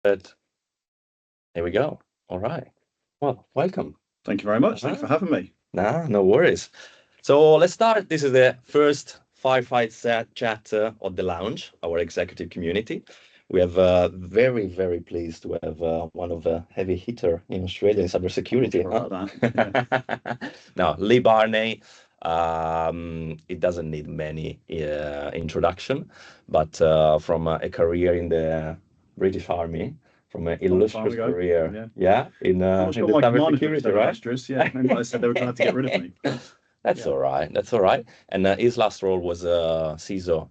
But here we go. All right. Well, welcome. Thank you very much. Thanks for having me. Nah, no worries. So let's start. This is the first Fireside chat of the lounge, our executive community. We have very, very pleased to have one of the heavy hitter in Australia in cybersecurity. Sorry about that. Yeah. Now, Lee Barney, it doesn't need many introduction, but from a career in the British Army, from an Long time illustrious ago. career, Yeah. in I'm not in sure the my commanders would say cybersecurity, right? illustrious. Yeah. Maybe they said they were glad to get rid of me. That's Yeah. all right. That's all right. And his last role was CISO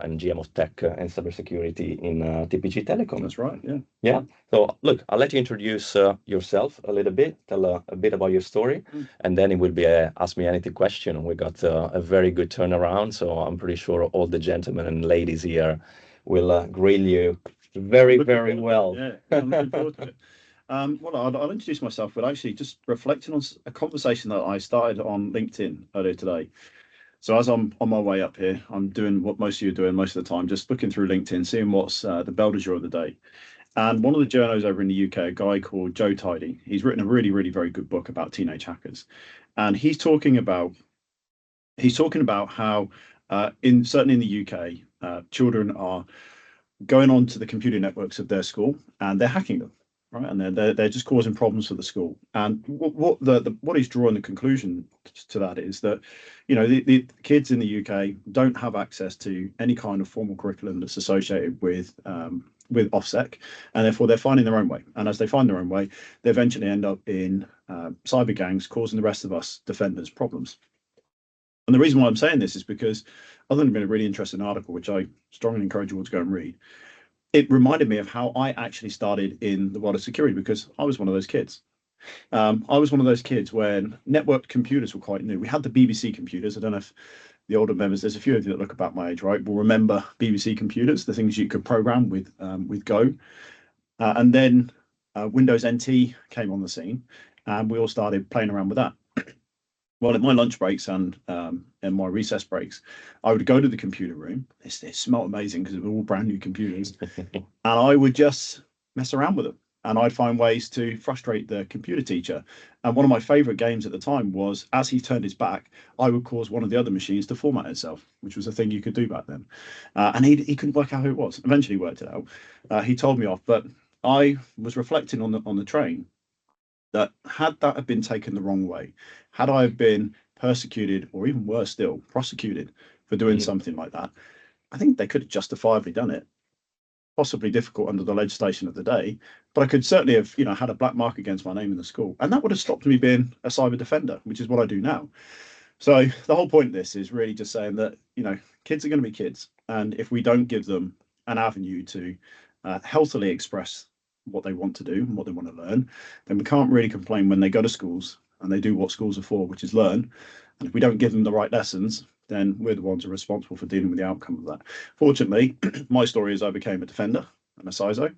and GM of Tech and Cybersecurity in TPG Telecom. That's right. Yeah. Yeah. So look, I'll let you introduce yourself a little bit, tell a bit about your story, and then it will be a Ask Me Anything question. We got a very good turnaround, so I'm pretty sure all the gentlemen and ladies here will grill you very, very well. Yeah. I'm looking forward to it. Well, I'll introduce myself, but actually just reflecting on a conversation that I started on LinkedIn earlier today. So as I'm on my way up here, I'm doing what most of you are doing most of the time, just looking through LinkedIn, seeing what's the belle du jour of the day. And one of the journos over in the UK, a guy called Joe Tidy, he's written a really, really very good book about teenage hackers, and he's talking about how certainly in the UK, children are going onto the computer networks of their school and they're hacking them, right? And they're just causing problems for the school. And what he's drawing the conclusion to that is that, the kids in the UK don't have access to any kind of formal curriculum that's associated with OffSec, and therefore they're finding their own way. And as they find their own way, they eventually end up in cyber gangs, causing the rest of us defenders problems. And the reason why I'm saying this is because, other than being a really interesting article, which I strongly encourage you all to go and read, it reminded me of how I actually started in the world of security, because I was one of those kids. I was one of those kids when networked computers were quite new. We had the BBC computers. I don't know if the older members, there's a few of you that look about my age, right, will remember BBC computers, the things you could program with Go. And then Windows NT came on the scene, and we all started playing around with that. Well, in my lunch breaks and in my recess breaks, I would go to the computer room. It smelled amazing because it was all brand new computers, and I would just mess around with them. And I'd find ways to frustrate the computer teacher. And one of my favorite games at the time was, as he turned his back, I would cause one of the other machines to format itself, which was a thing you could do back then. And he couldn't work out who it was. Eventually, he worked it out. He told me off, but I was reflecting on the train, that had that have been taken the wrong way, had I have been persecuted, or even worse still, prosecuted for doing something like that, I think they could have justifiably done it. Possibly difficult under the legislation of the day, but I could certainly have, had a black mark against my name in the school, and that would have stopped me being a cyber defender, which is what I do now. So the whole point of this is really just saying that, kids are going to be kids, and if we don't give them an avenue to healthily express what they want to do and what they want to learn, then we can't really complain when they go to schools and they do what schools are for, which is learn. And if we don't give them the right lessons, then we're the ones who are responsible for dealing with the outcome of that. Fortunately, my story is I became a defender and a CISO.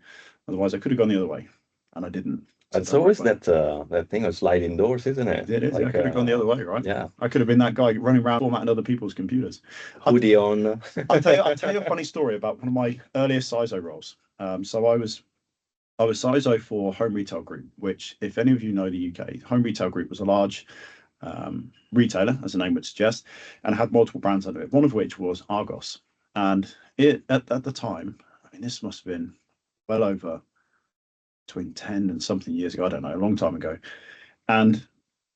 Otherwise, I could have gone the other way, and I didn't. It's always that thing of sliding doors, isn't it? It is. I could have gone the other way, right? Yeah. I could have been that guy running around formatting other people's computers. Hoodie on. I'll tell you a funny story about one of my earliest CISO roles. So I was CISO for Home Retail Group, which, if any of you know the UK, Home Retail Group was a large retailer, as the name would suggest, and had multiple brands under it, one of which was Argos. And at the time, I mean, this must have been well over between 10 and something years ago, I don't know, a long time ago. And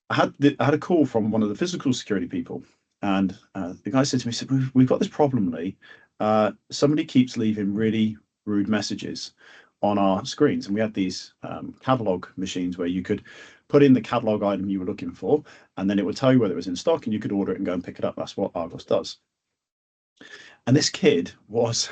I had a call from one of the physical security people, and the guy said to me, he said, we've got this problem, Lee. Somebody keeps leaving really rude messages on our screens, and we had these catalog machines where you could put in the catalog item you were looking for, and then it would tell you whether it was in stock, and you could order it and go and pick it up. That's what Argos does. And this kid was,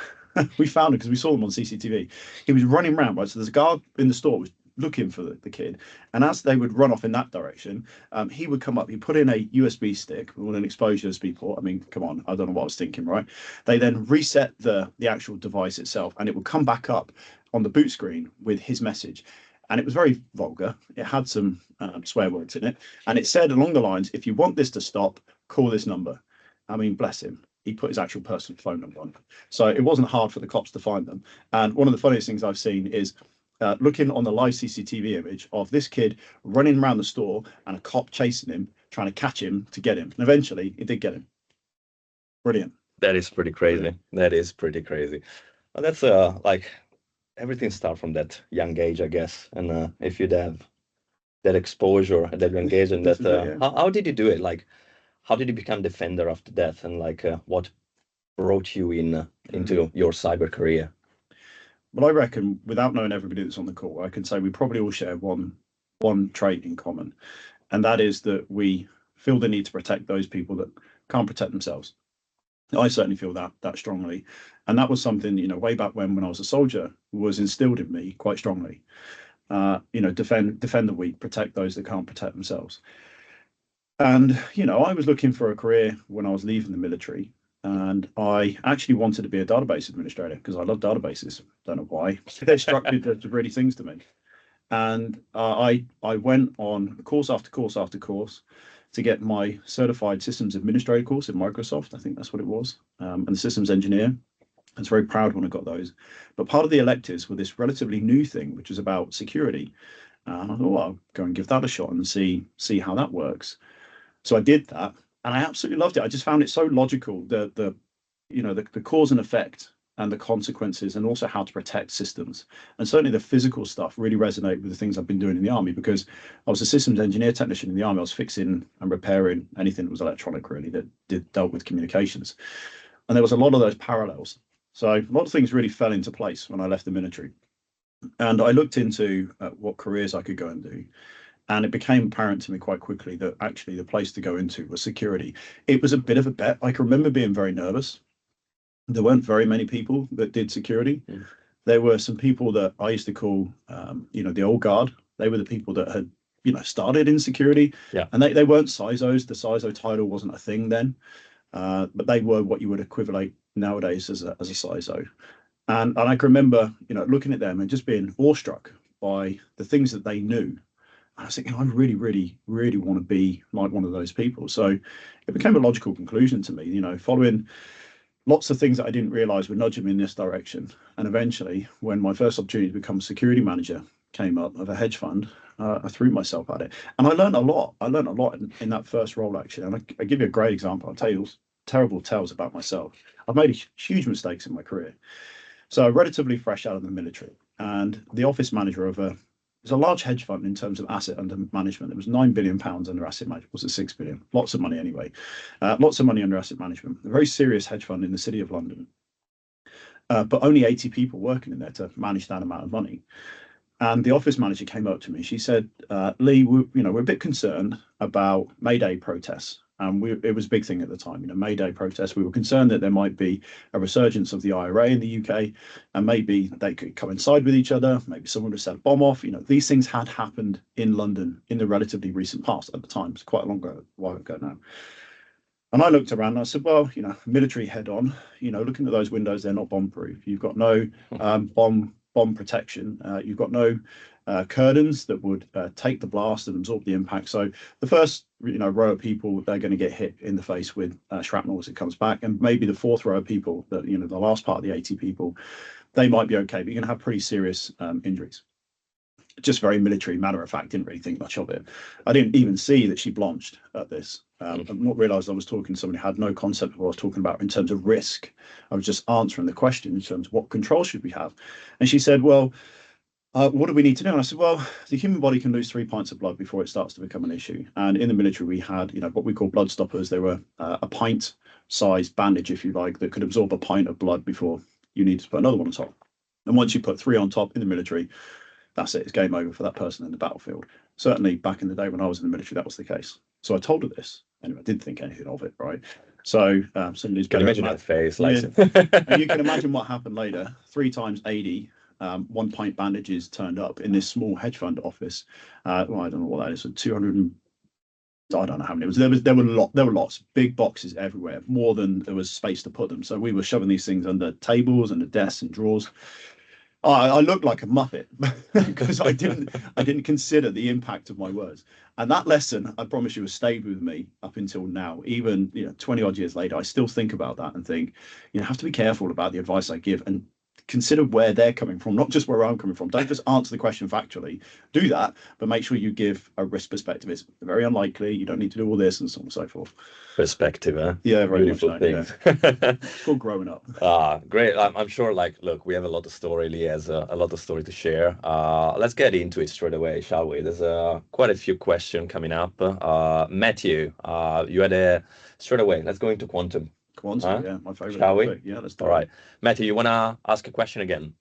we found him because we saw him on CCTV. He was running around, right? So there's a guard in the store was looking for the kid, and as they would run off in that direction, he would come up, he put in a USB stick with an exposed USB port. I mean, come on, I don't know what I was thinking, right? They then reset the actual device itself, and it would come back up on the boot screen with his message. And it was very vulgar. It had some swear words in it, and it said along the lines, if you want this to stop, call this number. I mean, bless him, he put his actual personal phone number on, so it wasn't hard for the cops to find them. And one of the funniest things I've seen is looking on the live CCTV image of this kid running around the store and a cop chasing him, trying to catch him to get him. And eventually, he did get him. Brilliant. That is pretty crazy. That is pretty crazy. And that's like everything starts from that young age, I guess. And if you'd have that exposure at that young age, and that how did you do it? Like, how did you become defender after that? And like, what brought you into your cyber career? Well, I reckon, without knowing everybody that's on the call, I can say we probably all share one trait in common, and that is that we feel the need to protect those people that can't protect themselves. I certainly feel that strongly, and that was something, you know, way back when I was a soldier, was instilled in me quite strongly. You know, defend the weak, protect those that can't protect themselves. And you know, I was looking for a career when I was leaving the military, and I actually wanted to be a database administrator because I love databases. Don't know why. They struck me as really things to me. And I went on course after course after course to get my certified systems administrator course in Microsoft. I think that's what it was, and the systems engineer. I was very proud when I got those. But part of the electives were this relatively new thing, which was about security. And I thought, well, I'll go and give that a shot and see how that works. So I did that, and I absolutely loved it. I just found it so logical, the you know, the cause and effect and the consequences, and also how to protect systems. And certainly the physical stuff really resonated with the things I've been doing in the army, because I was a systems engineer technician in the army. I was fixing and repairing anything that was electronic, really, that dealt with communications. And there was a lot of those parallels. So a lot of things really fell into place when I left the military. And I looked into what careers I could go and do. And it became apparent to me quite quickly that actually the place to go into was security. It was a bit of a bet. I can remember being very nervous. There weren't very many people that did security. There were some people that I used to call, you know, the old guard. They were the people that had, you know, started in security. Yeah. And they weren't CISOs. The CISO title wasn't a thing then, but they were what you would equivalent nowadays as a CISO. And I can remember, you know, looking at them and just being awestruck by the things that they knew. I was thinking, I really, really, really want to be like one of those people. So it became a logical conclusion to me, you know, following lots of things that I didn't realize were nudging me in this direction. And eventually, when my first opportunity to become a security manager came up of a hedge fund, I threw myself at it. And I learned a lot. I learned a lot in that first role, actually. And I give you a great example. I'll tell you terrible tales about myself. I've made huge mistakes in my career. So relatively fresh out of the military, and the office manager of there's a large hedge fund in terms of asset under management. There was £9 billion under asset management. Was it 6 billion? Lots of money anyway. Lots of money under asset management. A very serious hedge fund in the city of London. But only 80 people working in there to manage that amount of money. And the office manager came up to me. She said, Lee, we're a bit concerned about May Day protests. It was a big thing at the time, you know, May Day protests. We were concerned that there might be a resurgence of the IRA in the UK, and maybe they could coincide with each other. Maybe someone would set a bomb off. You know, these things had happened in London in the relatively recent past at the time. It's quite a while ago now. And I looked around and I said, well, you know, military head on, you know, looking at those windows, they're not bomb proof. You've got no bomb protection. You've got no curtains that would take the blast and absorb the impact. So the first, you know, row of people, they're going to get hit in the face with shrapnel as it comes back, and maybe the fourth row of people, that, you know, the last part of the 80 people, they might be okay, but you're going to have pretty serious injuries. Just very military, matter of fact, didn't really think much of it. I didn't even see that she blanched at this. I've not realised I was talking to somebody who had no concept of what I was talking about in terms of risk. I was just answering the question in terms of what control should we have. And she said, well, what do we need to do? And I said, well, the human body can lose 3 pints of blood before it starts to become an issue. And in the military, we had, you know, what we call blood stoppers. They were a pint-sized bandage, if you like, that could absorb a pint of blood before you needed to put another one on top. And once you put 3 on top in the military, that's it. It's game over for that person in the battlefield. Certainly back in the day when I was in the military, that was the case. So I told her this. Anyway, I didn't think anything of it, right? So somebody's can imagine that face, like, and you can imagine what happened later. 3 times 80, 1 pint bandages turned up in this small hedge fund office. Well, I don't know what that is. So 200. I don't know how many it was. There were lots, big boxes everywhere, more than there was space to put them. So we were shoving these things under tables and the desks and drawers. I looked like a muppet because I didn't consider the impact of my words. And that lesson, I promise you, has stayed with me up until now. Even, you know, 20 odd years later, I still think about that and think, you know, I have to be careful about the advice I give, and consider where they're coming from, not just where I'm coming from. Don't just answer the question factually. Do that, but make sure you give a risk perspective. It's very unlikely. You don't need to do all this and so on and so forth. Perspective, huh? Yeah, very Beautiful much so. things. Yeah. It's called growing up. Great. I'm sure, like, look, we have a lot of story. Lee has a lot of story to share. Let's get into it straight away, shall we? There's quite a few questions coming up. Matthew, you had a straight away. Let's go into quantum. Quantum, yeah, my favorite Shall we? topic. Yeah, let's do All it. right. Matthew, you want to ask a question again?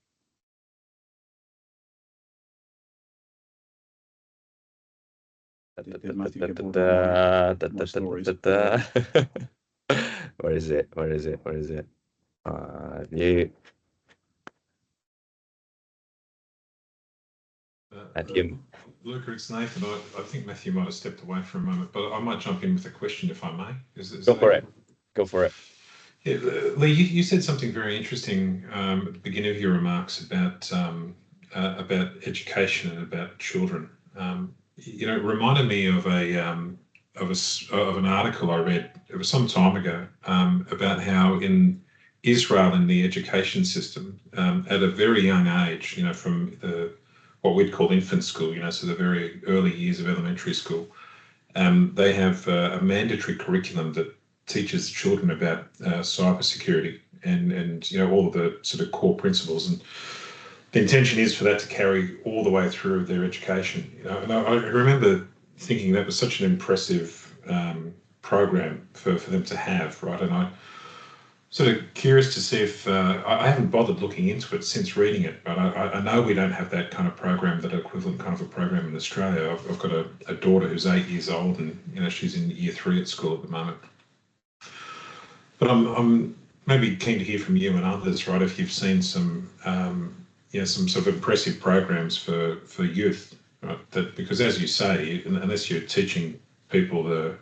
Did Matthew get bored of my stories? Where is it? Where is it? Where is it? You. Matthew. Luca, it's Nathan. I think Matthew might have stepped away for a moment, but I might jump in with a question if I may. Go for it. Go for it. Yeah, Lee, you said something very interesting at the beginning of your remarks about education and about children. It reminded me of an article I read. It was some time ago about how in Israel, in the education system, at a very young age, from what we'd call infant school, so the very early years of elementary school, they have a mandatory curriculum that teaches children about cybersecurity and all of the sort of core principles. And the intention is for that to carry all the way through their education. And I remember thinking that was such an impressive program for them to have, right? And I sort of curious to see if I haven't bothered looking into it since reading it, but I know we don't have that kind of program, that equivalent kind of a program in Australia. I've got a daughter who's 8 years old, and she's in year 3 at school at the moment. But I'm maybe keen to hear from you and others, right? If you've seen some some sort of impressive programs for youth, right? That, because as you say, unless you're teaching people the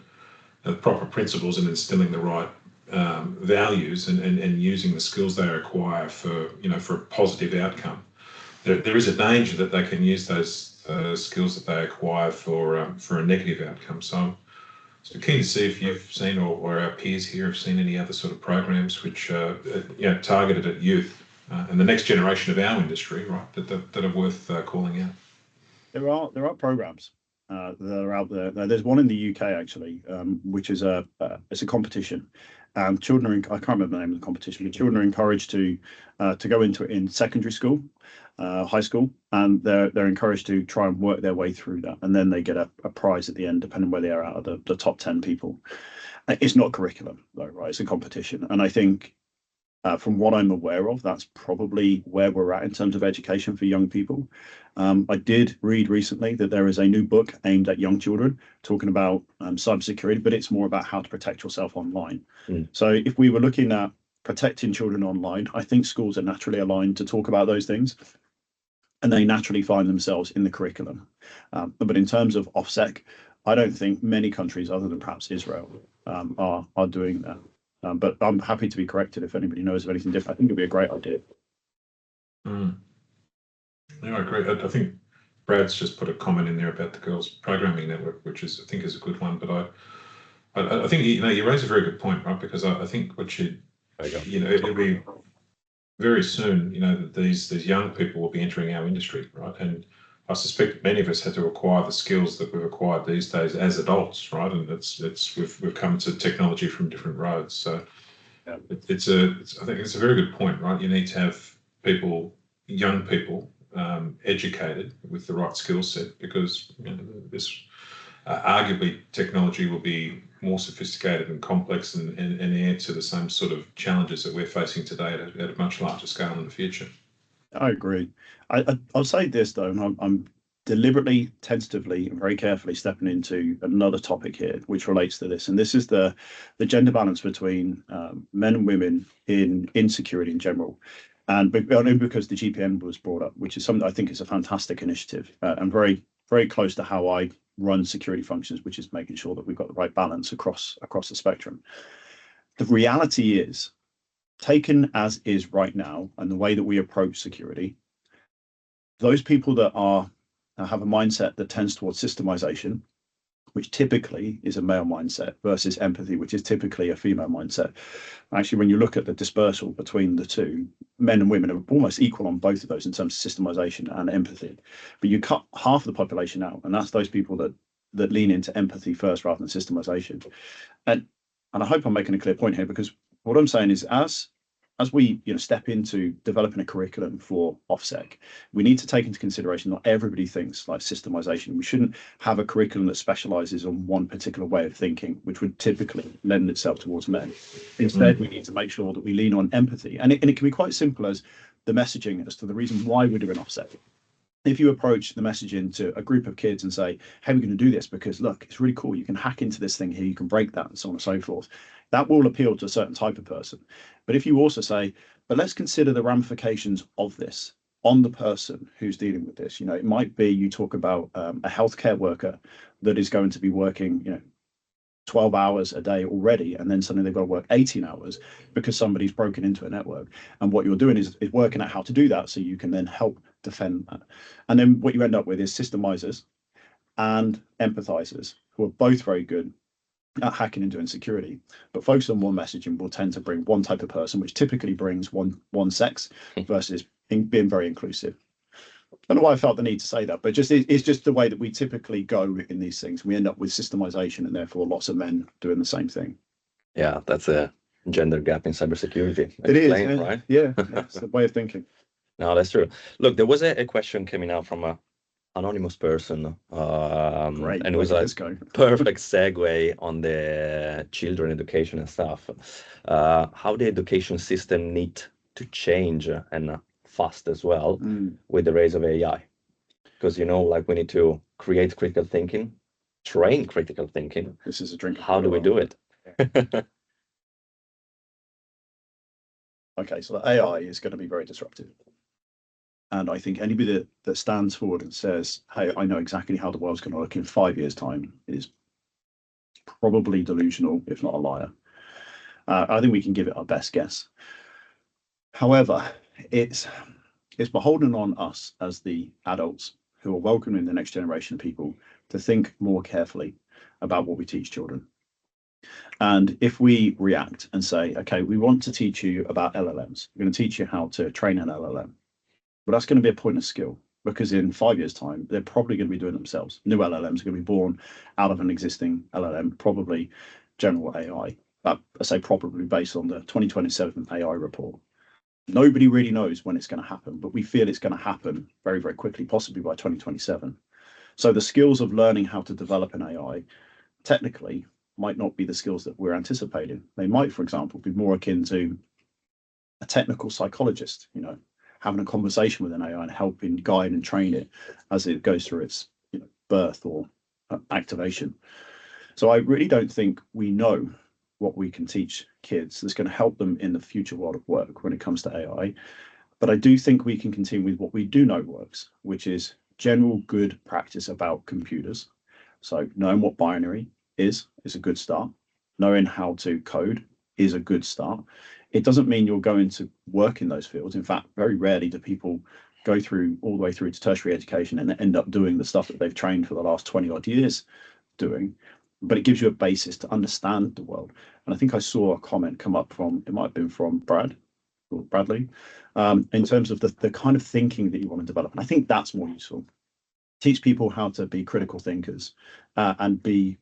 proper principles and instilling the right values and using the skills they acquire for a positive outcome, there is a danger that they can use those skills that they acquire for a negative outcome. So I'm keen to see if you've seen, or our peers here have seen, any other sort of programs which are targeted at youth and the next generation of our industry, right? That are worth calling out. There are programs that are out there. There's one in the UK actually, which is it's a competition. Children are I can't remember the name of the competition, but children are encouraged to go into it in secondary school, high school, and they're encouraged to try and work their way through that, and then they get a prize at the end, depending where they are out of the top 10 people. It's not curriculum though, right? It's a competition, and I think from what I'm aware of, that's probably where we're at in terms of education for young people. I did read recently that there is a new book aimed at young children talking about cybersecurity, but it's more about how to protect yourself online. So if we were looking at protecting children online, I think schools are naturally aligned to talk about those things, and they naturally find themselves in the curriculum. But in terms of OffSec, I don't think many countries other than perhaps Israel are doing that. But I'm happy to be corrected if anybody knows of anything different. I think it'd be a great idea. Yeah, I agree. I think Brad's just put a comment in there about the Girls Programming Network, which I think is a good one. But I think you raise a very good point, right? Because I think what it'll be very soon, that these young people will be entering our industry, right? And I suspect many of us had to acquire the skills that we've acquired these days as adults, right? And we've come to technology from different roads. So yeah. I think it's a very good point, right? You need to have young people, educated with the right skill set, because this arguably technology will be more sophisticated and complex and answer the same sort of challenges that we're facing today at a much larger scale in the future. I agree. I'll say this though, and I'm deliberately, tentatively, and very carefully stepping into another topic here, which relates to this, and this is the gender balance between men and women in security in general. And because the GPN was brought up, which is something I think is a fantastic initiative and very, very close to how I run security functions, which is making sure that we've got the right balance across the spectrum. The reality is, taken as is right now, and the way that we approach security, those people that have a mindset that tends towards systemization, which typically is a male mindset, versus empathy, which is typically a female mindset. Actually, when you look at the dispersal between the two, men and women are almost equal on both of those in terms of systemization and empathy. But you cut half of the population out, and that's those people that lean into empathy first rather than systemization. And I hope I'm making a clear point here, because what I'm saying is, as we step into developing a curriculum for OffSec, we need to take into consideration not everybody thinks like systemization. We shouldn't have a curriculum that specializes on one particular way of thinking, which would typically lend itself towards men. Instead, we need to make sure that we lean on empathy. And it can be quite simple as the messaging as to the reason why we're doing OffSec. If you approach the messaging to a group of kids and say, hey, we're going to do this because look, it's really cool. You can hack into this thing here, you can break that, and so on and so forth. That will appeal to a certain type of person. But if you also say, but let's consider the ramifications of this on the person who's dealing with this. It might be you talk about a healthcare worker that is going to be working, 12 hours a day already, and then suddenly they've got to work 18 hours because somebody's broken into a network. And what you're doing is working out how to do that so you can then help defend that. And then what you end up with is systemizers and empathizers who are both very good at hacking and doing security, but focus on one messaging will tend to bring one type of person, which typically brings one sex versus being very inclusive. I don't know why I felt the need to say that, but it's just the way that we typically go in these things. We end up with systemization and therefore lots of men doing the same thing. Yeah, that's a gender gap in cybersecurity. It is, Explain, right? Yeah, it's the way of thinking. No, that's true. Look, there was a question coming out from a anonymous person, Great, and it was let's a go. perfect segue on the children education and stuff. How the education system need to change and fast as well with the rise of AI, because like we need to create critical thinking, train critical thinking. This is a drink. How do we do it? Okay, so the AI is going to be very disruptive. And I think anybody that stands forward and says, hey, I know exactly how the world's going to look in 5 years' time is probably delusional, if not a liar. I think we can give it our best guess. However, it's beholden on us as the adults who are welcoming the next generation of people to think more carefully about what we teach children. And if we react and say, okay, we want to teach you about LLMs, we're going to teach you how to train an LLM. But that's going to be a pointless skill, because in 5 years' time, they're probably going to be doing it themselves. New LLMs are going to be born out of an existing LLM, probably general AI. I say probably based on the 2027 AI report. Nobody really knows when it's going to happen, but we feel it's going to happen very, very quickly, possibly by 2027. So the skills of learning how to develop an AI technically might not be the skills that we're anticipating. They might, for example, be more akin to a technical psychologist, having a conversation with an AI and helping guide and train it as it goes through its birth or activation. So I really don't think we know what we can teach kids that's going to help them in the future world of work when it comes to AI. But I do think we can continue with what we do know works, which is general good practice about computers. So knowing what binary is a good start. Knowing how to code is a good start. It doesn't mean you're going to work in those fields. In fact, very rarely do people go through all the way through to tertiary education and end up doing the stuff that they've trained for the last 20 odd years doing. But it gives you a basis to understand the world. And I think I saw a comment come up from, it might have been from Bradley, in terms of the kind of thinking that you want to develop. And I think that's more useful. Teach people how to be critical thinkers and be,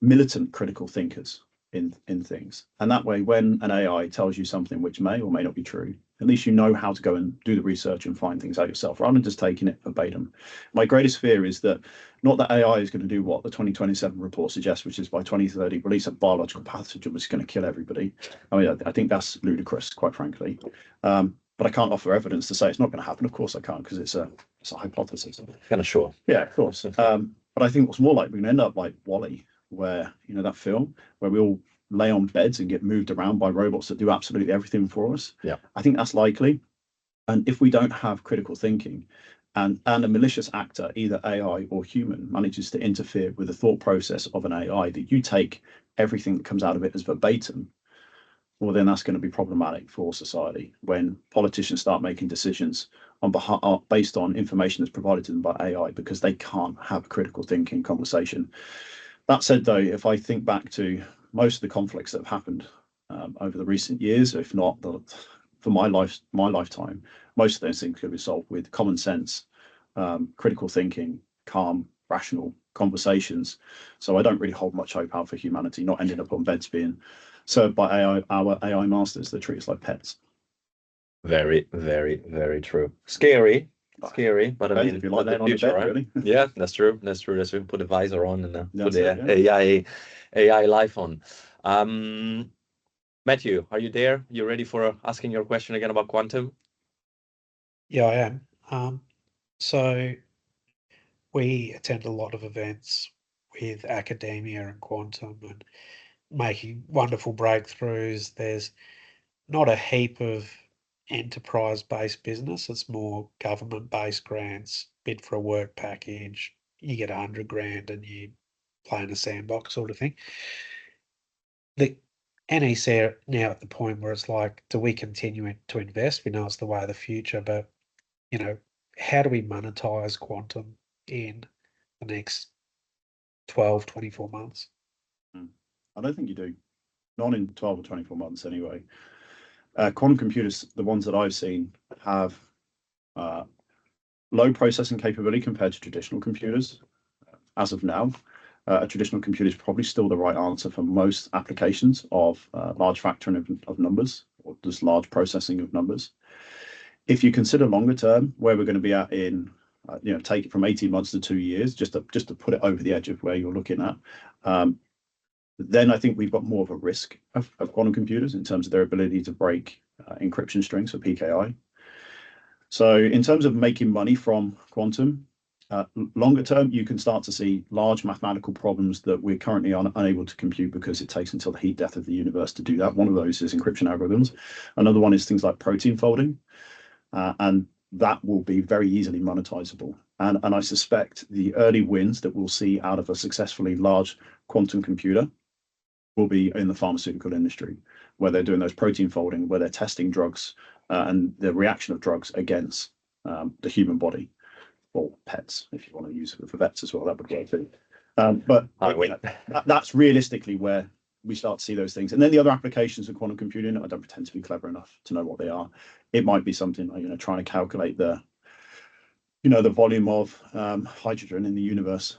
militant critical thinkers in things. And that way, when an AI tells you something which may or may not be true, at least you know how to go and do the research and find things out yourself, rather than just taking it verbatim. My greatest fear is that not that AI is going to do what the 2027 report suggests, which is by 2030 release a biological pathogen which is going to kill everybody. I mean, I think that's ludicrous, quite frankly. But I can't offer evidence to say it's not going to happen. Of course I can't, because it's a hypothesis. Kind of sure. Yeah, of course. But I think what's more likely, we're going to end up like Wall-E, where that film where we all lay on beds and get moved around by robots that do absolutely everything for us. Yeah, I think that's likely. And if we don't have critical thinking and a malicious actor, either AI or human, manages to interfere with the thought process of an AI, that you take everything that comes out of it as verbatim, well, then that's going to be problematic for society when politicians start making decisions based on information that's provided to them by AI, because they can't have critical thinking conversation. That said, though, if I think back to most of the conflicts that have happened over the recent years, if not for my lifetime. Most of those things could be solved with common sense, critical thinking, calm, rational conversations. So I don't really hold much hope out for humanity not ending up on beds being served by our AI masters that treat us like pets. Very, very, very true. Scary, but I mean, if you like the that on the future, bed, right? really. Yeah, that's true. Put the visor on and put That's the it, yeah. AI life on. Matthew, are you there? You ready for asking your question again about quantum? Yeah, I am. So we attend a lot of events with academia and quantum and making wonderful breakthroughs. There's not a heap of enterprise-based business. It's more government-based grants, bid for a work package, you get 100 grand and you play in a sandbox sort of thing. The NEC are now at the point where it's like, do we continue to invest? We know it's the way of the future, but how do we monetize quantum in the next 12, 24 months? I don't think you do. Not in 12 or 24 months anyway. Quantum computers, the ones that I've seen, have low processing capability compared to traditional computers. As of now, a traditional computer is probably still the right answer for most applications of large factoring of numbers, or just large processing of numbers. If you consider longer term, where we're going to be at in, take it from 18 months to 2 years, just to put it over the edge of where you're looking at, then I think we've got more of a risk of quantum computers in terms of their ability to break encryption strings for PKI. So in terms of making money from quantum, longer term, you can start to see large mathematical problems that we're currently unable to compute because it takes until the heat death of the universe to do that. One of those is encryption algorithms. Another one is things like protein folding, and that will be very easily monetizable. And I suspect the early wins that we'll see out of a successfully large quantum computer will be in the pharmaceutical industry, where they're doing those protein folding, where they're testing drugs and the reaction of drugs against the human body, or pets, if you want to use it for vets as well, that would work too. But that's realistically where we start to see those things. And then the other applications of quantum computing, I don't pretend to be clever enough to know what they are. It might be something like, trying to calculate the volume of hydrogen in the universe.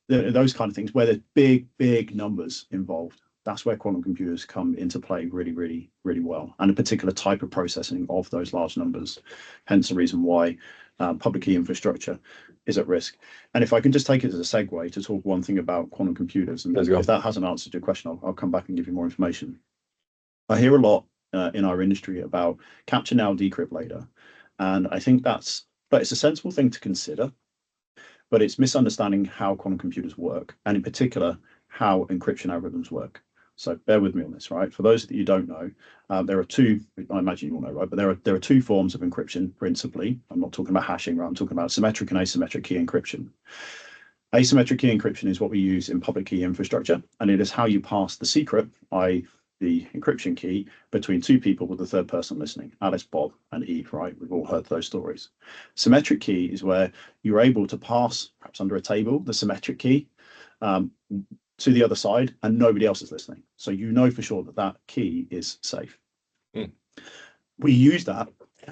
Those kind of things where there's big numbers involved. That's where quantum computers come into play really, really, really well, and a particular type of processing of those large numbers. Hence the reason why public key infrastructure is at risk. And if I can just take it as a segue to talk one thing about quantum computers, and if that hasn't answered your question, I'll come back and give you more information. I hear a lot in our industry about capture now, decrypt later, and I think but it's a sensible thing to consider, but it's misunderstanding how quantum computers work, and in particular, how encryption algorithms work. So bear with me on this, right? For those that you don't know, there are two, I imagine you all know, right? But there are two forms of encryption principally. I'm not talking about hashing, right? I'm talking about symmetric and asymmetric key encryption. Asymmetric key encryption is what we use in public key infrastructure, and it is how you pass the secret, i.e. the encryption key, between two people with the third person listening, Alice, Bob, and Eve, right? We've all heard those stories. Symmetric key is where you're able to pass, perhaps under a table, the symmetric key to the other side, and nobody else is listening. So you know for sure that that key is safe. We use that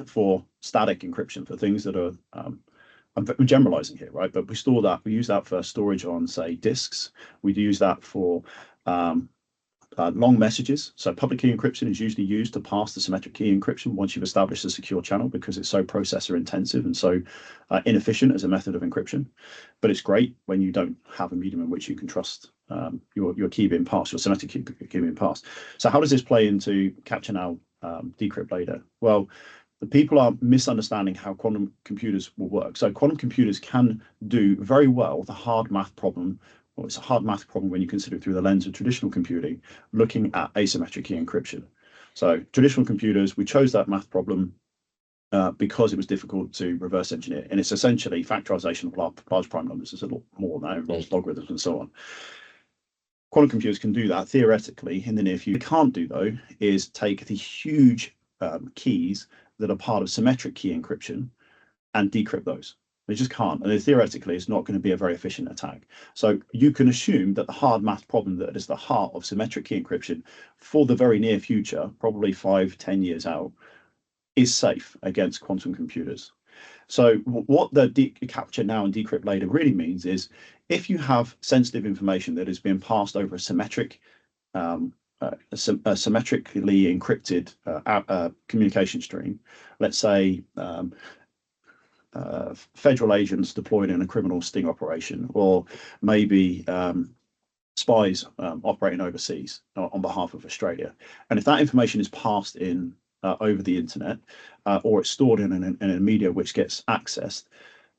for static encryption, for things that are, I'm generalizing here, right? But we use that for storage on, say, disks. We use that for long messages. So public key encryption is usually used to pass the symmetric key encryption once you've established a secure channel, because it's so processor intensive and so inefficient as a method of encryption. But it's great when you don't have a medium in which you can trust your key being passed, your symmetric key being passed. So how does this play into capture now, decrypt later? Well, the people are misunderstanding how quantum computers will work. So quantum computers can do very well the hard math problem. Well, it's a hard math problem when you consider it through the lens of traditional computing, looking at asymmetric key encryption. So traditional computers, we chose that math problem because it was difficult to reverse engineer. And it's essentially factorization of large prime numbers. There's a lot more now, logarithms and so on. Quantum computers can do that theoretically in the near future. What they can't do, though, is take the huge keys that are part of symmetric key encryption and decrypt those. They just can't. And theoretically, it's not going to be a very efficient attack. So you can assume that the hard math problem that is the heart of symmetric key encryption for the very near future, probably 5-10 years out, is safe against quantum computers. So what the capture now and decrypt later really means is if you have sensitive information that is being passed over a symmetric, a symmetrically encrypted communication stream, let's say federal agents deployed in a criminal sting operation, or maybe spies operating overseas on behalf of Australia. And if that information is passed in over the internet, or it's stored in a media which gets accessed,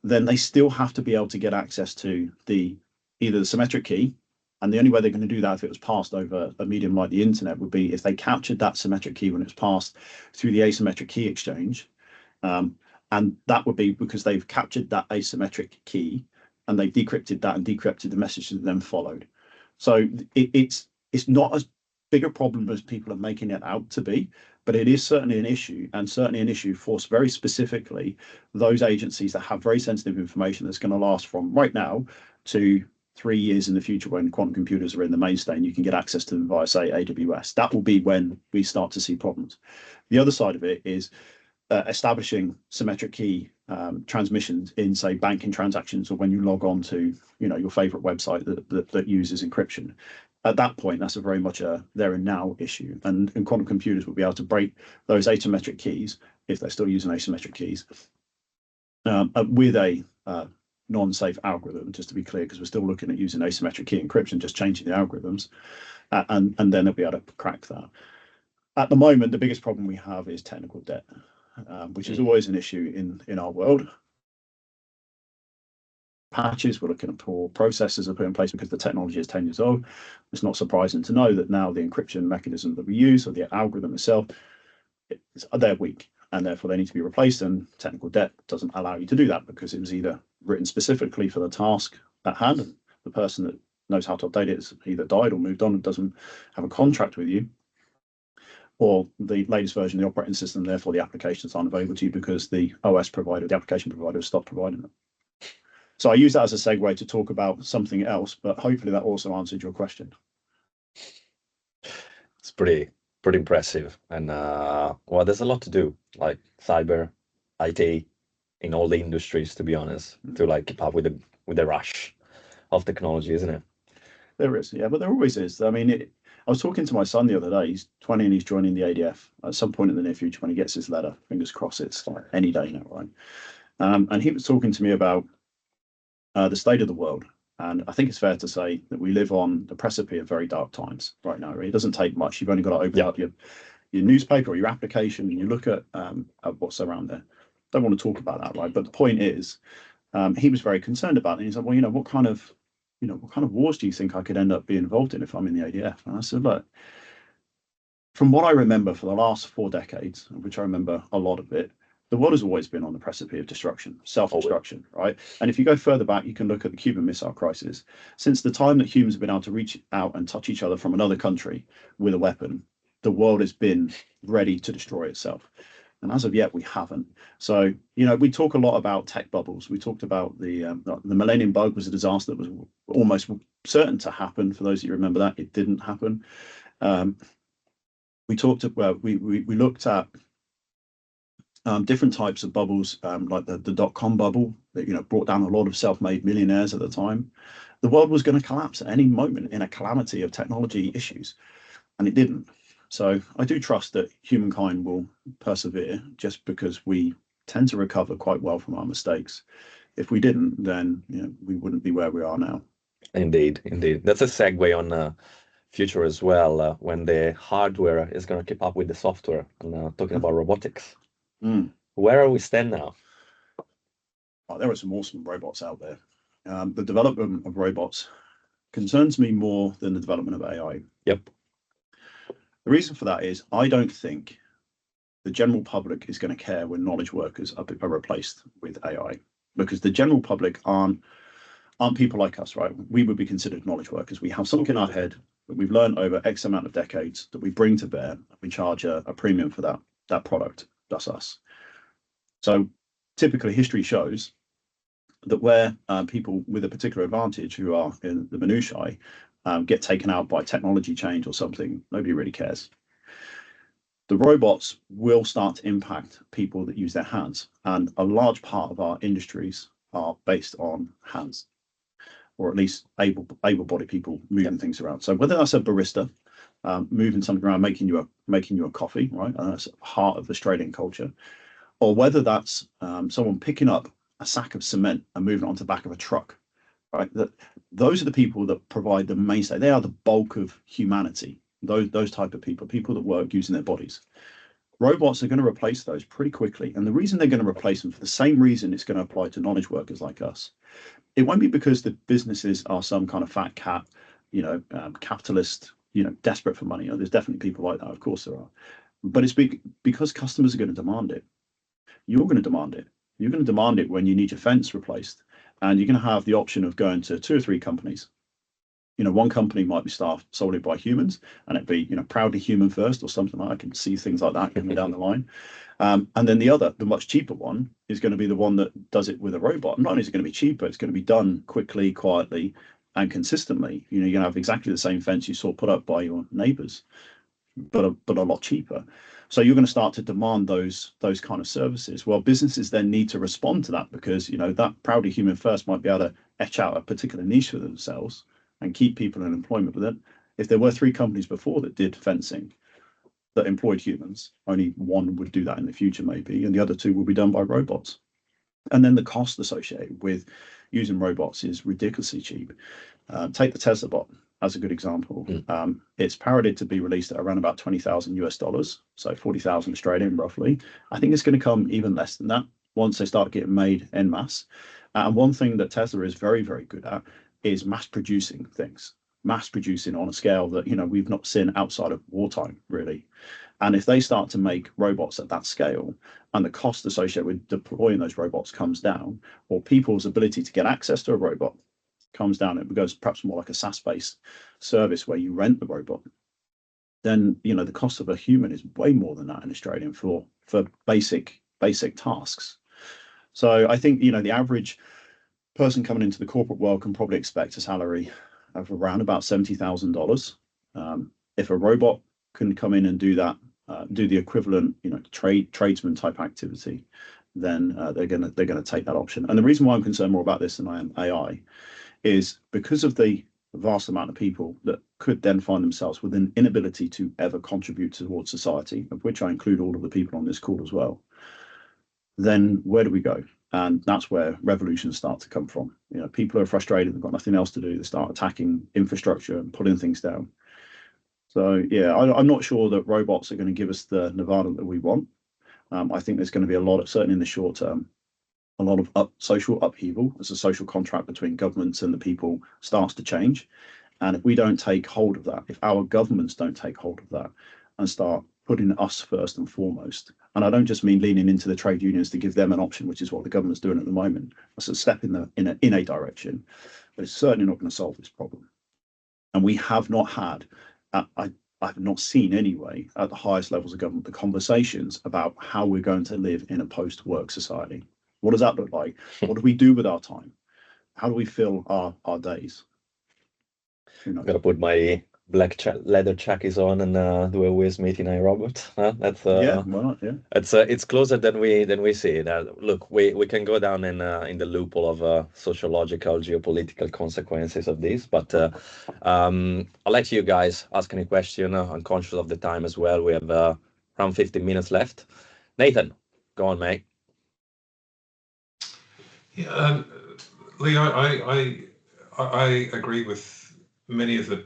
then they still have to be able to get access to either the symmetric key, and the only way they're going to do that if it was passed over a medium like the internet would be if they captured that symmetric key when it was passed through the asymmetric key exchange. And that would be because they've captured that asymmetric key and they've decrypted that and decrypted the message that then followed. So it's not as big a problem as people are making it out to be, but it is certainly an issue, and certainly an issue for very specifically those agencies that have very sensitive information that's going to last from right now to 3 years in the future when quantum computers are in the mainstay and you can get access to them via, say, AWS. That will be when we start to see problems. The other side of it is establishing symmetric key transmissions in, say, banking transactions, or when you log on to, your favorite website that uses encryption. At that point, that's a very much a there and now issue, and quantum computers will be able to break those asymmetric keys, if they're still using asymmetric keys, with a non-safe algorithm, just to be clear, because we're still looking at using asymmetric key encryption, just changing the algorithms, and then they'll be able to crack that. At the moment, the biggest problem we have is technical debt, which is always an issue in our world. Patches, we're looking at poor processes are put in place because the technology is 10 years old. It's not surprising to know that now the encryption mechanism that we use, or the algorithm itself, they're weak, and therefore they need to be replaced, and technical debt doesn't allow you to do that because it was either written specifically for the task at hand, and the person that knows how to update it has either died or moved on and doesn't have a contract with you, or the latest version of the operating system, therefore the applications aren't available to you because the OS provider, the application provider, has stopped providing them. So I use that as a segue to talk about something else, but hopefully that also answered your question. It's pretty impressive, and well, there's a lot to do, like cyber, IT, in all the industries, to be honest, to like keep up with the rush of technology, isn't it? There is, yeah, but there always is. I mean, I was talking to my son the other day. He's 20 and he's joining the ADF at some point in the near future when he gets his letter. Fingers crossed, it's like any day now, right? And he was talking to me about the state of the world. And I think it's fair to say that we live on the precipice of very dark times right now. It doesn't take much. You've only got to open up your newspaper or your application and you look at what's around there. Don't want to talk about that, right? But the point is, he was very concerned about it. And he's like, well, what kind of wars do you think I could end up being involved in if I'm in the ADF? And I said, look, from what I remember for the last 4 decades, which I remember a lot of it, the world has always been on the precipice of destruction, self-destruction, right? And if you go further back, you can look at the Cuban Missile Crisis. Since the time that humans have been able to reach out and touch each other from another country with a weapon, the world has been ready to destroy itself. And as of yet, we haven't. So, we talk a lot about tech bubbles. We talked about the Millennium Bug was a disaster that was almost certain to happen. For those of you who remember that, it didn't happen. We looked at different types of bubbles, like the dot-com bubble that brought down a lot of self-made millionaires at the time. The world was going to collapse at any moment in a calamity of technology issues, and it didn't. So I do trust that humankind will persevere, just because we tend to recover quite well from our mistakes. If we didn't, then we wouldn't be where we are now. Indeed. That's a segue on future as well, when the hardware is going to keep up with the software. And talking about robotics. Where are we stand now? Oh, there are some awesome robots out there. The development of robots concerns me more than the development of AI. Yep. The reason for that is I don't think the general public is going to care when knowledge workers are replaced with AI, because the general public aren't people like us, right? We would be considered knowledge workers. We have something in our head that we've learned over X amount of decades that we bring to bear. We charge a premium for that product. That's us. So typically history shows that where people with a particular advantage who are in the minutiae get taken out by technology change or something, nobody really cares. The robots will start to impact people that use their hands, and a large part of our industries are based on hands, or at least able-bodied people moving things around. So whether that's a barista moving something around, making you a coffee, right? And that's heart of Australian culture, or whether that's someone picking up a sack of cement and moving it onto the back of a truck, right? Those are the people that provide the mainstay. They are the bulk of humanity. Those type of people that work using their bodies. Robots are going to replace those pretty quickly, and the reason they're going to replace them, for the same reason it's going to apply to knowledge workers like us. It won't be because the businesses are some kind of fat cat, capitalist, desperate for money. There's definitely people like that, of course there are, but it's because customers are going to demand it. You're going to demand it. You're going to demand it when you need your fence replaced, and you're going to have the option of going to 2 or 3 companies. One company might be staffed solely by humans, and it'd be, proudly human first or something like that. I can see things like that coming down the line. And then the other, the much cheaper one, is going to be the one that does it with a robot. Not only is it going to be cheaper, it's going to be done quickly, quietly, and consistently. You're going to have exactly the same fence you saw put up by your neighbours, but a lot cheaper. So you're going to start to demand those kind of services. Well, businesses then need to respond to that, because that proudly human first might be able to etch out a particular niche for themselves and keep people in employment with it. If there were 3 companies before that did fencing that employed humans, only one would do that in the future maybe, and the other 2 will be done by robots. And then the cost associated with using robots is ridiculously cheap. Take the Tesla bot as a good example. It's parroted to be released at around about $20,000 US, so 40,000 Australian roughly. I think it's going to come even less than that once they start getting made en masse. And one thing that Tesla is very, very good at is mass producing things, mass producing on a scale that we've not seen outside of wartime, really. And if they start to make robots at that scale, and the cost associated with deploying those robots comes down, or people's ability to get access to a robot comes down, it goes perhaps more like a SaaS-based service where you rent the robot, then the cost of a human is way more than that in Australia for basic tasks. So I think the average person coming into the corporate world can probably expect a salary of around about $70,000. If a robot can come in and do that, do the equivalent, tradesman type activity, then they're gonna take that option. And the reason why I'm concerned more about this than I am AI is because of the vast amount of people that could then find themselves with an inability to ever contribute towards society, of which I include all of the people on this call as well. Then where do we go? And that's where revolutions start to come from. People are frustrated, they've got nothing else to do, they start attacking infrastructure and pulling things down. So yeah, I'm not sure that robots are going to give us the nirvana that we want. I think there's going to be a lot of, certainly in the short term, a lot of social upheaval as the social contract between governments and the people starts to change. And if we don't take hold of that, if our governments don't take hold of that and start putting us first and foremost, and I don't just mean leaning into the trade unions to give them an option, which is what the government's doing at the moment. That's a step in a direction, but it's certainly not going to solve this problem. And we have not had, I've not seen anyway, at the highest levels of government, the conversations about how we're going to live in a post-work society. What does that look like? What do we do with our time? How do we fill our days? I'm gonna put my black leather chackies on and do a Will Smith in iRobot. That's Yeah, well, yeah. It's closer than we see it. Look, we can go down in the loophole of sociological, geopolitical consequences of this, but I'll let you guys ask any question. I'm conscious of the time as well. We have around 15 minutes left. Nathan, go on, mate. Yeah, Lee, I agree with many of the.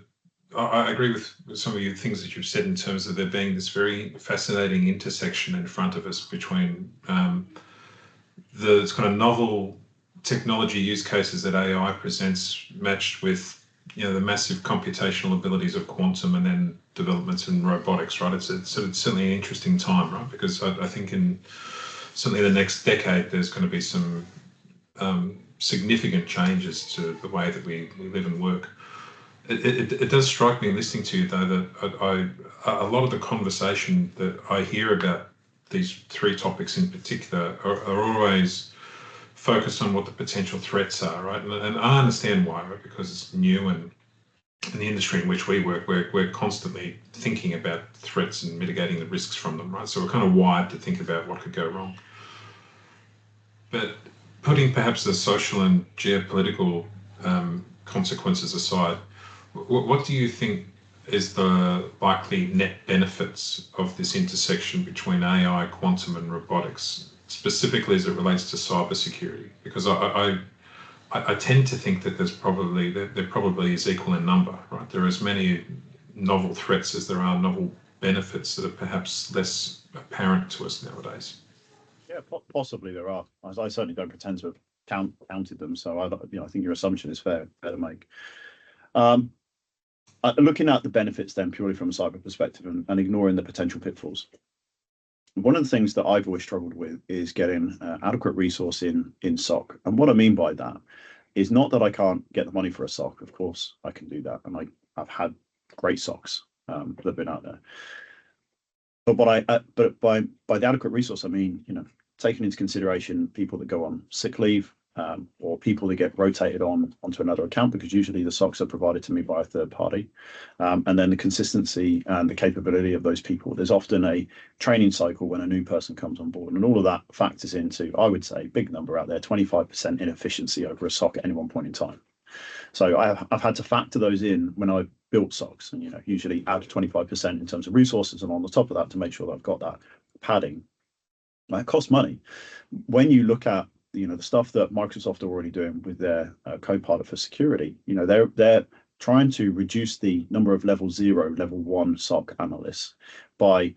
I agree with some of the things that you've said in terms of there being this very fascinating intersection in front of us between the kind of novel technology use cases that AI presents, matched with the massive computational abilities of quantum, and then developments in robotics. Right, it's certainly an interesting time, right? Because I think certainly the next decade there's going to be some significant changes to the way that we live and work. It does strike me listening to you, though, that a lot of the conversation that I hear about these 3 topics in particular are always focused on what the potential threats are, right? And I understand why, right? Because it's new, and in the industry in which we work, we're constantly thinking about threats and mitigating the risks from them, right? So we're kind of wired to think about what could go wrong. But putting perhaps the social and geopolitical consequences aside, what do you think is the likely net benefits of this intersection between AI, quantum, and robotics, specifically as it relates to cybersecurity? Because I tend to think that there probably is equal in number, right? There are as many novel threats as there are novel benefits that are perhaps less apparent to us nowadays. Yeah, possibly there are. I certainly don't pretend to have counted them, so I think your assumption is fair to make. Looking at the benefits then purely from a cyber perspective and ignoring the potential pitfalls. One of the things that I've always struggled with is getting adequate resource in SOC. And what I mean by that is not that I can't get the money for a SOC. Of course, I can do that, and I've had great SOCs that have been out there. But by the adequate resource, I mean, taking into consideration people that go on sick leave, or people that get rotated onto another account, because usually the SOCs are provided to me by a third party, and then the consistency and the capability of those people. There's often a training cycle when a new person comes on board, and all of that factors into, I would say, big number out there, 25% inefficiency over a SOC at any one point in time. So I've had to factor those in when I built SOCs, and usually add 25% in terms of resources, and on the top of that to make sure that I've got that padding. It costs money. When you look at the stuff that Microsoft are already doing with their Copilot for security, they're trying to reduce the number of level 0, level 1 SOC analysts by,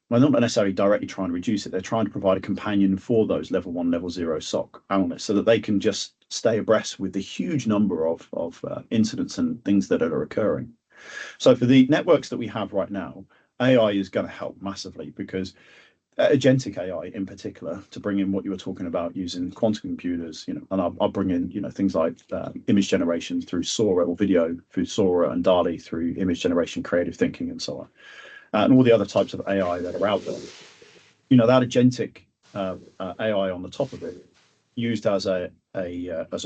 well, not necessarily directly trying to reduce it. They're trying to provide a companion for those level 1, level 0 SOC analysts so that they can just stay abreast with the huge number of incidents and things that are occurring. So for the networks that we have right now, AI is going to help massively, because agentic AI in particular, to bring in what you were talking about using quantum computers, and I'll bring in things like image generation through Sora, or video through Sora, and DALL-E through image generation, creative thinking, and so on, and all the other types of AI that are out there. That agentic AI on the top of it, used as a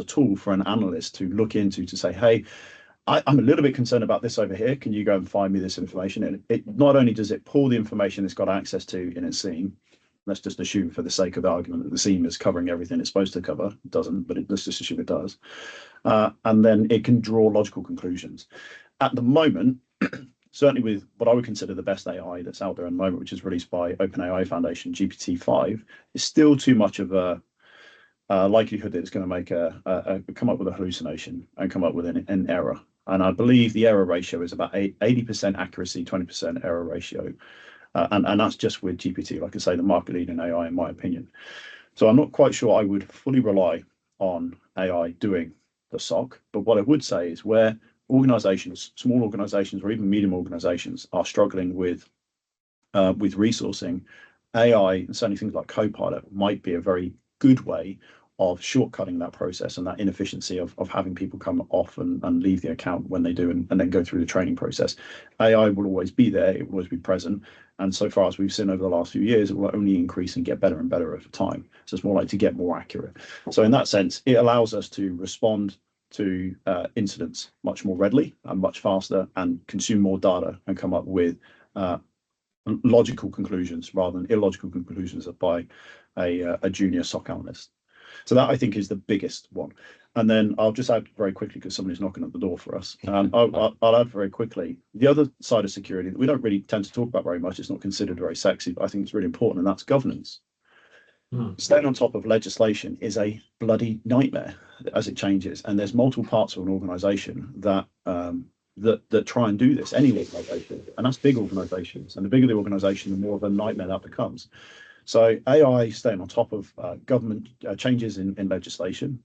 tool for an analyst to look into, to say, hey, I'm a little bit concerned about this over here. Can you go and find me this information? And it not only does it pull the information it's got access to in its SIEM, let's just assume for the sake of the argument that the SIEM is covering everything it's supposed to cover. It doesn't, but let's just assume it does. And then it can draw logical conclusions. At the moment, certainly with what I would consider the best AI that's out there at the moment, which is released by OpenAI Foundation, GPT-5, is still too much of a likelihood that it's going to make come up with a hallucination and come up with an error. And I believe the error ratio is about 80% accuracy, 20% error ratio. And that's just with GPT, like I say, the market leader in AI, in my opinion. So I'm not quite sure I would fully rely on AI doing the SOC. But what I would say is where organizations, small organizations or even medium organizations, are struggling with resourcing, AI, and certainly things like Copilot, might be a very good way of shortcutting that process and that inefficiency of having people come off and leave the account when they do, and then go through the training process. AI will always be there, it will always be present, and so far as we've seen over the last few years, it will only increase and get better and better over time. So it's more like to get more accurate. So in that sense, it allows us to respond to incidents much more readily and much faster, and consume more data and come up with logical conclusions rather than illogical conclusions by a junior SOC analyst. So that, I think, is the biggest one. And then I'll just add very quickly, because somebody's knocking at the door for us. I'll add very quickly, the other side of security that we don't really tend to talk about very much, it's not considered very sexy, but I think it's really important, and that's governance. Staying on top of legislation is a bloody nightmare as it changes. And there's multiple parts of an organization that try and do this, any organization, and that's big organizations. And the bigger the organization, the more of a nightmare that becomes. So AI staying on top of government changes in legislation,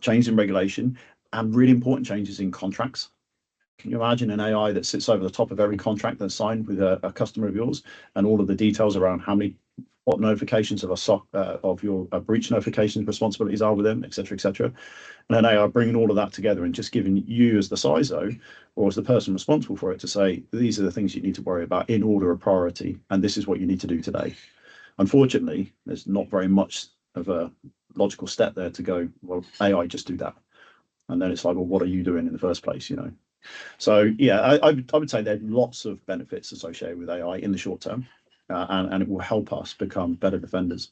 changes in regulation, and really important changes in contracts. Can you imagine an AI that sits over the top of every contract that's signed with a customer of yours, and all of the details around what notifications of a SOC of your breach notifications responsibilities are with them, et cetera, and an AI bringing all of that together and just giving you as the CISO, or as the person responsible for it, to say, these are the things you need to worry about in order of priority, and this is what you need to do today. Unfortunately, there's not very much of a logical step there to go, well, AI just do that. And then it's like, well, what are you doing in the first place, you know? So yeah, I would say there are lots of benefits associated with AI in the short term, and it will help us become better defenders.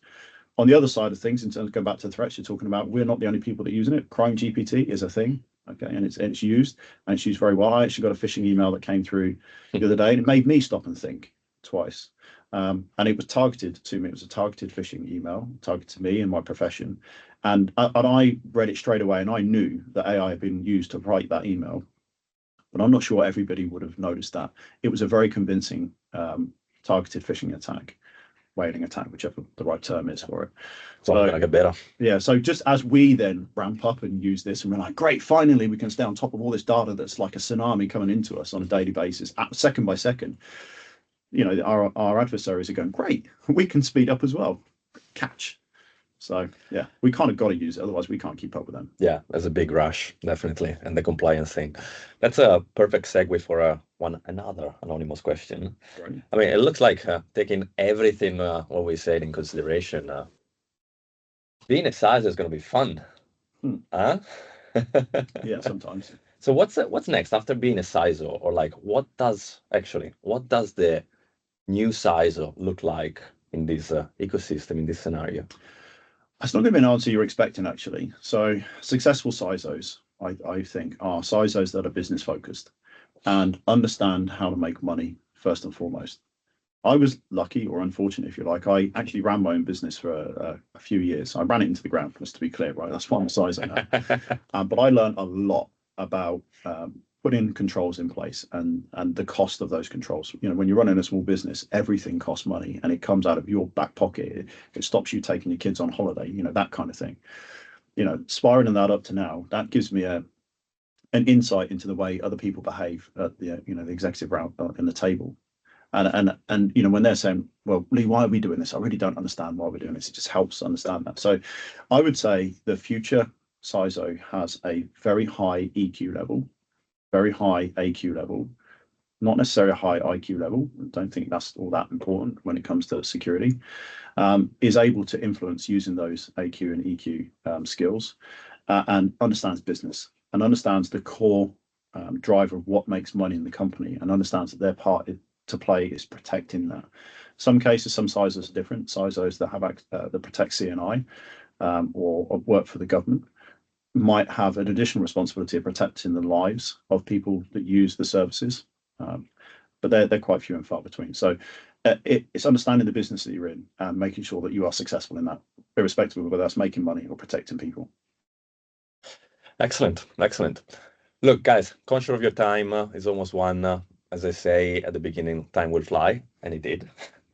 On the other side of things, in terms of going back to the threats you're talking about, we're not the only people that are using it. Crime GPT is a thing, okay, and it's used very well. I actually got a phishing email that came through the other day, and it made me stop and think twice. And it was targeted to me. It was a targeted phishing email, targeted to me and my profession. And I read it straight away, and I knew that AI had been used to write that email. But I'm not sure everybody would have noticed that. It was a very convincing targeted phishing attack, whaling attack, whichever the right term is for it. So like a better. Yeah. So just as we then ramp up and use this, and we're like, great, finally we can stay on top of all this data that's like a tsunami coming into us on a daily basis, second by second. You know, our adversaries are going, great, we can speed up as well. Catch. So yeah, we kind of got to use it, otherwise we can't keep up with them. Yeah, there's a big rush, definitely, and the compliance thing. That's a perfect segue for another anonymous question. Right. I mean, it looks like taking everything what we said in consideration, being a CISO is going to be fun, huh? Yeah, sometimes. So what's next after being a CISO, or like what does the new CISO look like in this ecosystem, in this scenario? That's not going to be an answer you're expecting, actually. So successful CISOs, I think, are CISOs that are business focused and understand how to make money first and foremost. I was lucky, or unfortunate, if you like. I actually ran my own business for a few years. I ran it into the ground, just to be clear, right? That's why I'm a CISO now. But I learned a lot about putting controls in place and the cost of those controls. You know, when you're running a small business, everything costs money, and it comes out of your back pocket. It stops you taking your kids on holiday, you know, that kind of thing. You know, spiraling that up to now, that gives me an insight into the way other people behave at the the executive round in the table. And you know, when they're saying, well, Lee, why are we doing this? I really don't understand why we're doing this. It just helps understand that. So I would say the future CISO has a very high EQ level, very high AQ level, not necessarily a high IQ level. I don't think that's all that important when it comes to security. Is able to influence using those AQ and EQ skills, and understands business and understands the core driver of what makes money in the company, and understands that their part to play is protecting that. Some cases, some CISOs are different. CISOs that have that protect CNI or work for the government might have an additional responsibility of protecting the lives of people that use the services, but they're quite few and far between. So it's understanding the business that you're in and making sure that you are successful in that, irrespective of whether that's making money or protecting people. Excellent. Look, guys, conscious of your time is almost one. As I say at the beginning, time will fly, and it did.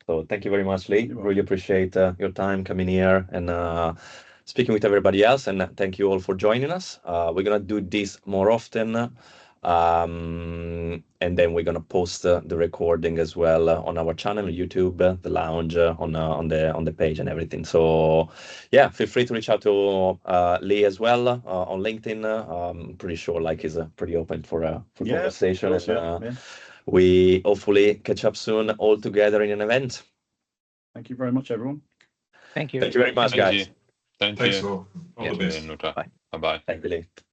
So thank you very much, Lee. Really appreciate your time coming here and speaking with everybody else. And thank you all for joining us. We're going to do this more often. And then we're going to post the recording as well on our channel, YouTube, the lounge, on the page and everything. So yeah, feel free to reach out to Lee as well on LinkedIn. I'm pretty sure like he's pretty open for conversation. And, we hopefully catch up soon all together in an event. Thank you very much, everyone. Thank you. Thank you very much, guys. Thanks all. All the best. Bye. Bye-bye. Thank you, Lee.